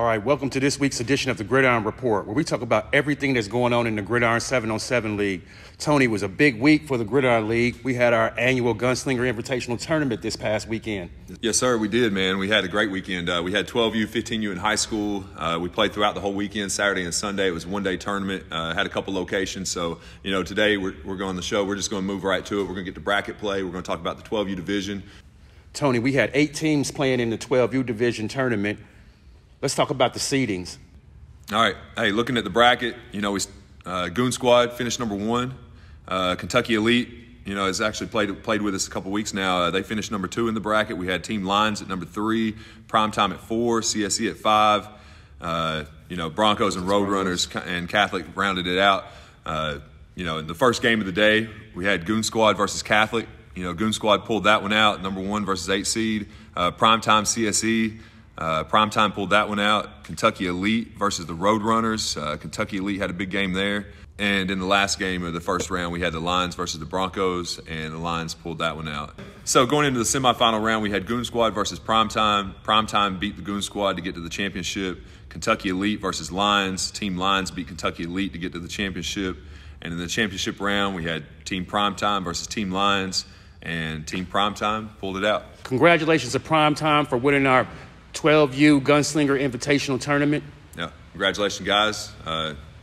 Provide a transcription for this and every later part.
All right, welcome to this week's edition of the Gridiron Report, where we talk about everything that's going on in the Gridiron 7-on-7 League. Tony, it was a big week for the Gridiron League. We had our annual Gunslinger Invitational Tournament this past weekend. Yes, sir, we did, man. We had a great weekend. We had 12U, 15U in high school. We played throughout the whole weekend, Saturday and Sunday. It was a one-day tournament. Had a couple locations. So, today we're going on the show. We're just going to move right to it. We're going to get to bracket play. We're going to talk about the 12U division. Tony, we had 8 teams playing in the 12U division tournament. Let's talk about the seedings. All right. Hey, looking at the bracket, Goon Squad finished number 1. Kentucky Elite, has actually played with us a couple weeks now. They finished number 2 in the bracket. We had Team Lions at number 3, Primetime at 4, CSE at 5. Broncos and Roadrunners and Catholic rounded it out. In the first game of the day, we had Goon Squad versus Catholic. Goon Squad pulled that one out, number 1 versus 8 seed. Primetime CSE. Primetime pulled that one out. Kentucky Elite versus the Roadrunners. Kentucky Elite had a big game there. And in the last game of the first round, we had the Lions versus the Broncos, and the Lions pulled that one out. So going into the semifinal round, we had Goon Squad versus Primetime. Primetime beat the Goon Squad to get to the championship. Kentucky Elite versus Lions. Team Lions beat Kentucky Elite to get to the championship. And in the championship round, we had Team Primetime versus Team Lions, and Team Primetime pulled it out. Congratulations to Primetime for winning our 12U Gunslinger Invitational Tournament. Yeah, congratulations, guys.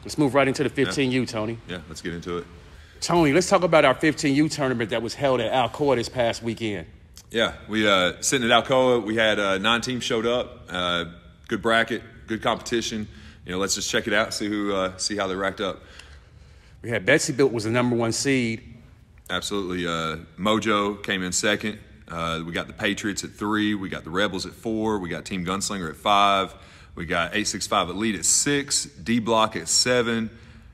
Let's move right into the 15U, Tony. Yeah, let's get into it. Tony, let's talk about our 15U tournament that was held at Alcoa this past weekend. Yeah, we sitting at Alcoa. We had 9 teams showed up. Good bracket, good competition. Let's just check it out, see how they racked up. We had Betsy Built was the number 1 seed. Absolutely. Mojo came in second. We got the Patriots at 3. We got the Rebels at 4. We got Team Gunslinger at 5. We got 865 Elite at 6. D Block at 7.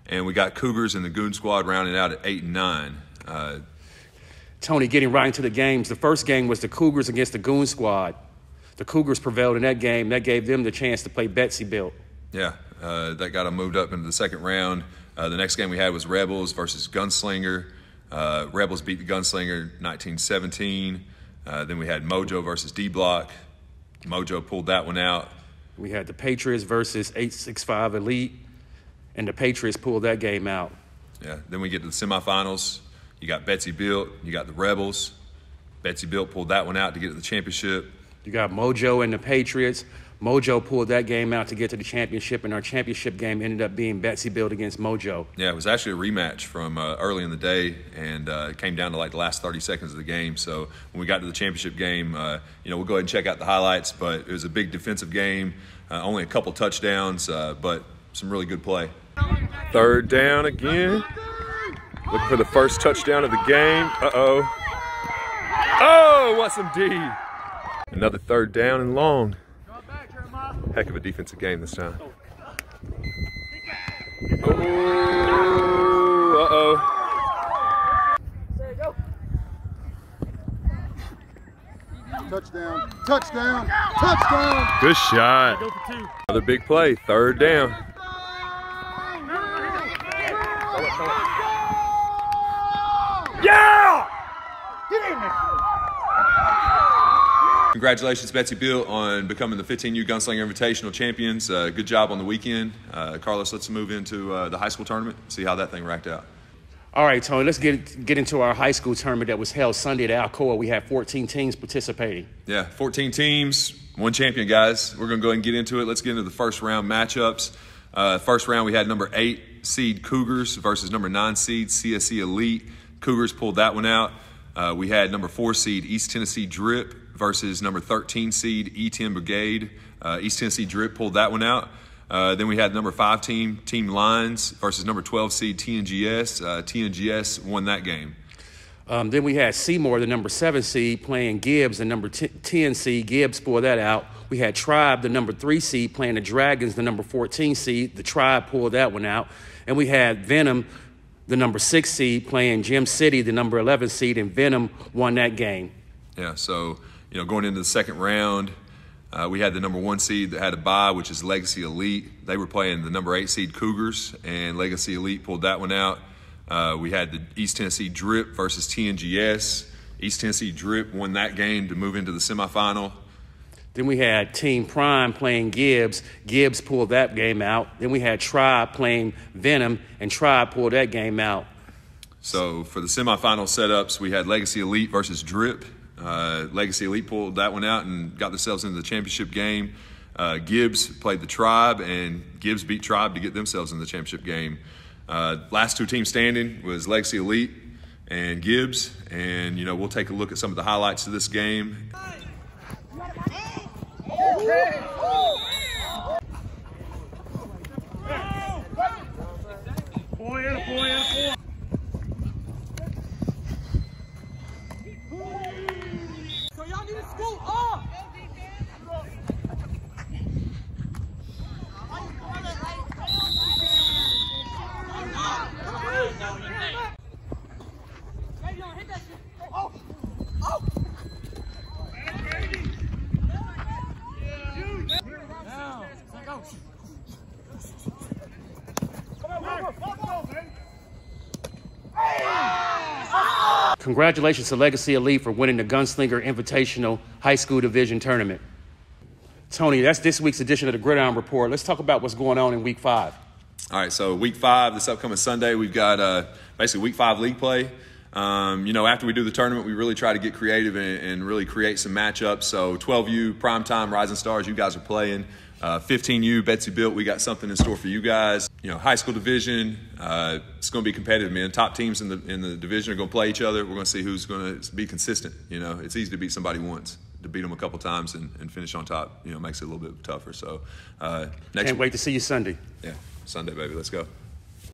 And we got Cougars and the Goon Squad rounding out at 8 and 9. Tony, getting right into the games. The first game was the Cougars against the Goon Squad. The Cougars prevailed in that game. That gave them the chance to play Betsy Built. Yeah, that got them moved up into the second round. The next game we had was Rebels versus Gunslinger. Rebels beat the Gunslinger 19-17. Then we had Mojo versus D Block. Mojo pulled that one out. We had the Patriots versus 865 Elite, and the Patriots pulled that game out. Yeah. Then we get to the semifinals. You got Betsy Built. You got the Rebels. Betsy Built pulled that one out to get to the championship. You got Mojo and the Patriots. Mojo pulled that game out to get to the championship, and our championship game ended up being Betsy Built against Mojo. Yeah, it was actually a rematch from early in the day, and it came down to like the last 30 seconds of the game. So when we got to the championship game, we'll go ahead and check out the highlights, but it was a big defensive game, only a couple touchdowns, but some really good play. Third down again. Look for the first touchdown of the game. Uh-oh. Oh, what some D. Another third down and long. Heck of a defensive game this time. Oh, uh-oh. Touchdown, touchdown, touchdown. Good shot. Another big play, third down. Yeah! Get in there. Congratulations, Betsy Built, on becoming the 15U Gunslinger Invitational champions. Good job on the weekend. Carlos, let's move into the high school tournament, see how that thing racked out. All right, Tony, let's get into our high school tournament that was held Sunday at Alcoa. We had 14 teams participating. Yeah, 14 teams, 1 champion, guys. We're going to go ahead and get into it. Let's get into the first round matchups. First round, we had number 8 seed Cougars versus number 9 seed CSE Elite. Cougars pulled that one out. We had number 4 seed East Tennessee Drip versus number 13 seed E10 Brigade. East Tennessee Drip pulled that one out. Then we had number 5 Team Lions versus number 12 seed TNGS. TNGS won that game. Then we had Seymour, the number 7 seed, playing Gibbs, the number 10 seed. Gibbs pulled that out. We had Tribe, the number 3 seed, playing the Dragons, the number 14 seed. The Tribe pulled that one out. And we had Venom, the number 6 seed, playing Gem City, the number 11 seed, and Venom won that game. Yeah, so, going into the second round, we had the number 1 seed that had a bye, which is Legacy Elite. They were playing the number 8 seed Cougars, and Legacy Elite pulled that one out. We had the East Tennessee Drip versus TNGS. East Tennessee Drip won that game to move into the semifinal. Then we had Team Prime playing Gibbs. Gibbs pulled that game out. Then we had Tribe playing Venom, and Tribe pulled that game out. So for the semifinal setups, we had Legacy Elite versus Drip. Legacy Elite pulled that one out and got themselves into the championship game. Gibbs played the Tribe, and Gibbs beat Tribe to get themselves in the championship game. Last two teams standing was Legacy Elite and Gibbs, and we'll take a look at some of the highlights of this game. So y'all need to scoot up. Congratulations to Legacy Elite for winning the Gunslinger Invitational High School Division Tournament. Tony, that's this week's edition of the Gridiron Report. Let's talk about what's going on in Week 5. All right, so Week 5, this upcoming Sunday, we've got basically Week 5 league play. After we do the tournament, we really try to get creative and really create some matchups. So 12U, Primetime, Rising Stars, you guys are playing. 15U, Betsy Built, we got something in store for you guys. High school division, it's going to be competitive, man. Top teams in the division are going to play each other. We're going to see who's going to be consistent. It's easy to beat somebody once. To beat them a couple times and finish on top, makes it a little bit tougher. So can't wait to see you Sunday. Yeah, Sunday, baby. Let's go.